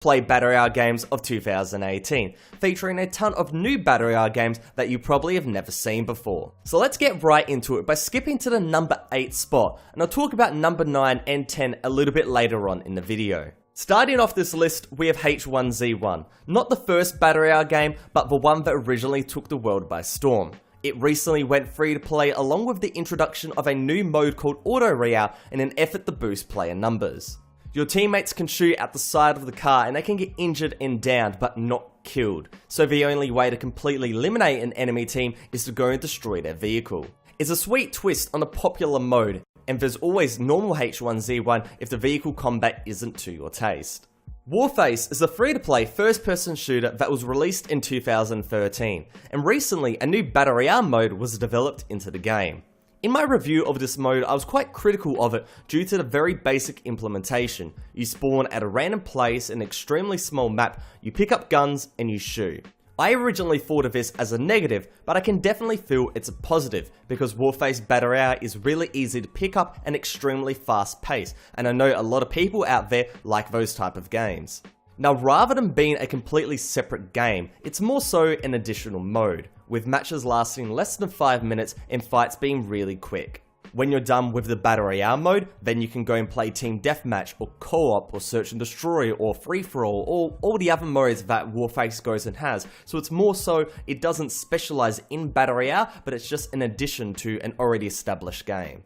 play Battle Royale games of 2018, featuring a ton of new Battle Royale games that you probably have never seen before. So let's get right into it by skipping to the number 8 spot, and I'll talk about number 9 and 10 a little bit later on in the video. Starting off this list, we have H1Z1, not the first Battle Royale game, but the one that originally took the world by storm. It recently went free to play along with the introduction of a new mode called Auto Royale in an effort to boost player numbers. Your teammates can shoot at the side of the car and they can get injured and downed but not killed, so the only way to completely eliminate an enemy team is to go and destroy their vehicle. It's a sweet twist on a popular mode, and there's always normal H1Z1 if the vehicle combat isn't to your taste. Warface is a free-to-play first-person shooter that was released in 2013, and recently a new Battle Royale mode was developed into the game. In my review of this mode, I was quite critical of it due to the very basic implementation. You spawn at a random place in an extremely small map, you pick up guns, and you shoot. I originally thought of this as a negative, but I can definitely feel it's a positive, because Warface Battle Royale is really easy to pick up and extremely fast paced, and I know a lot of people out there like those type of games. Now, rather than being a completely separate game, it's more so an additional mode, with matches lasting less than 5 minutes and fights being really quick. When you're done with the Battle Royale mode, then you can go and play Team Deathmatch or Co-op or Search and Destroy or Free-for-all or all the other modes that Warface goes and has, so it's more so it doesn't specialize in Battle Royale, but it's just an addition to an already established game.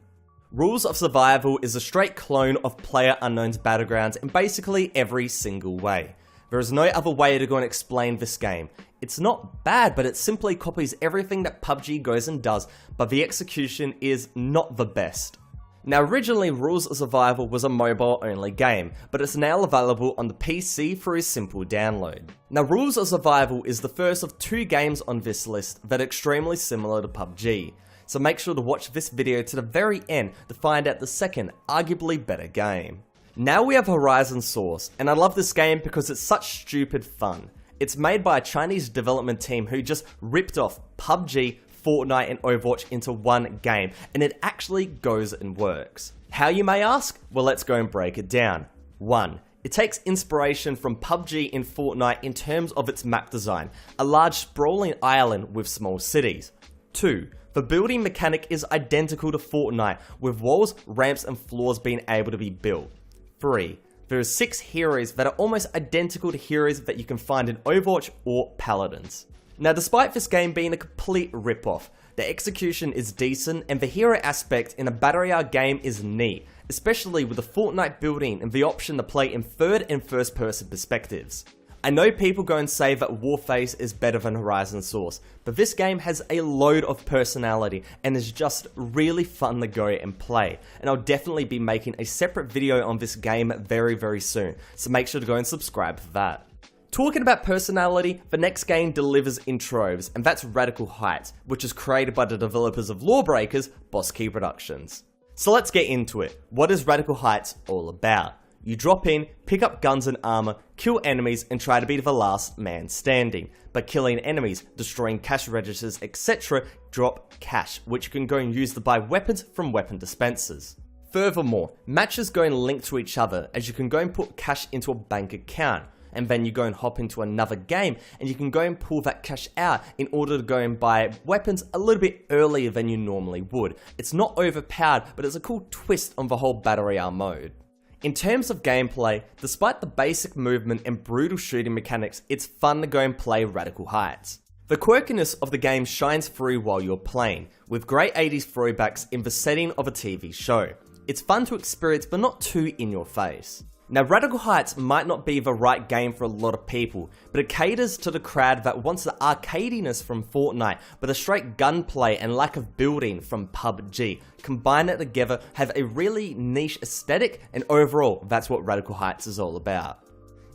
Rules of Survival is a straight clone of PlayerUnknown's Battlegrounds in basically every single way. There is no other way to go and explain this game. It's not bad, but it simply copies everything that PUBG goes and does, but the execution is not the best. Now, originally Rules of Survival was a mobile only game, but it's now available on the PC for a simple download. Now, Rules of Survival is the first of 2 games on this list that are extremely similar to PUBG. So make sure to watch this video to the very end to find out the second, arguably better game. Now we have Horizon Source, and I love this game because it's such stupid fun. It's made by a Chinese development team who just ripped off PUBG, Fortnite and Overwatch into one game, and it actually goes and works. How, you may ask? Well, let's go and break it down. 1. It takes inspiration from PUBG and Fortnite in terms of its map design, a large sprawling island with small cities. 2. The building mechanic is identical to Fortnite, with walls, ramps and floors being able to be built. 3. There are 6 heroes that are almost identical to heroes that you can find in Overwatch or Paladins. Now, despite this game being a complete rip-off, the execution is decent and the hero aspect in a Battle Royale game is neat, especially with the Fortnite building and the option to play in third and first person perspectives. I know people go and say that Warface is better than Horizon Source, but this game has a load of personality and is just really fun to go and play, and I'll definitely be making a separate video on this game very soon, so make sure to go and subscribe for that. Talking about personality, the next game delivers in troves, and that's Radical Heights, which is created by the developers of Lawbreakers, Boss Key Productions. So let's get into it. What is Radical Heights all about? You drop in, pick up guns and armor, kill enemies and try to be the last man standing. By killing enemies, destroying cash registers, etc., drop cash, which you can go and use to buy weapons from weapon dispensers. Furthermore, matches go and link to each other as you can go and put cash into a bank account, and then you go and hop into another game and you can go and pull that cash out in order to go and buy weapons a little bit earlier than you normally would. It's not overpowered, but it's a cool twist on the whole Battle Royale mode. In terms of gameplay, despite the basic movement and brutal shooting mechanics, it's fun to go and play Radical Heights. The quirkiness of the game shines through while you're playing, with great 80s throwbacks in the setting of a TV show. It's fun to experience, but not too in your face. Now, Radical Heights might not be the right game for a lot of people, but it caters to the crowd that wants the arcadiness from Fortnite, but the straight gunplay and lack of building from PUBG. Combine it together, have a really niche aesthetic, and overall, that's what Radical Heights is all about.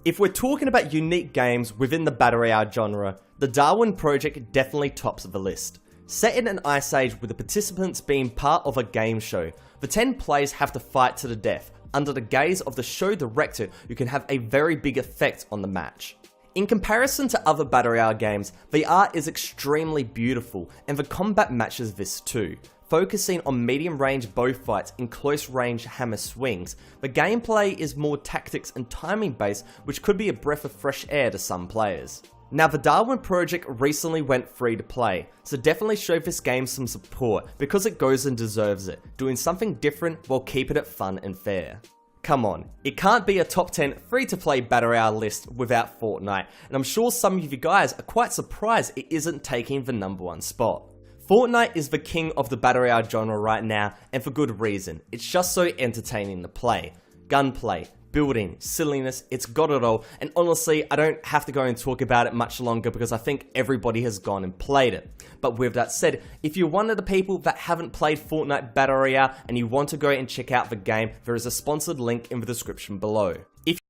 If we're talking about unique games within the Battle Royale genre, the Darwin Project definitely tops the list. Set in an ice age with the participants being part of a game show, the 10 players have to fight to the death, under the gaze of the show director who can have a very big effect on the match. In comparison to other Battle Royale games, the art is extremely beautiful, and the combat matches this too. Focusing on medium range bow fights and close range hammer swings, the gameplay is more tactics and timing based, which could be a breath of fresh air to some players. Now, the Darwin project recently went free to play, so definitely show this game some support because it goes and deserves it, doing something different while keeping it fun and fair. Come on, it can't be a top 10 free-to-play Battle Royale list without Fortnite, and I'm sure some of you guys are quite surprised it isn't taking the #1 spot. Fortnite is the king of the Battle Royale genre right now, and for good reason. It's just so entertaining to play. Gunplay, building, silliness, it's got it all, and honestly, I don't have to go and talk about it much longer because I think everybody has gone and played it. But with that said, if you're one of the people that haven't played Fortnite Battle Royale and you want to go and check out the game, there is a sponsored link in the description below.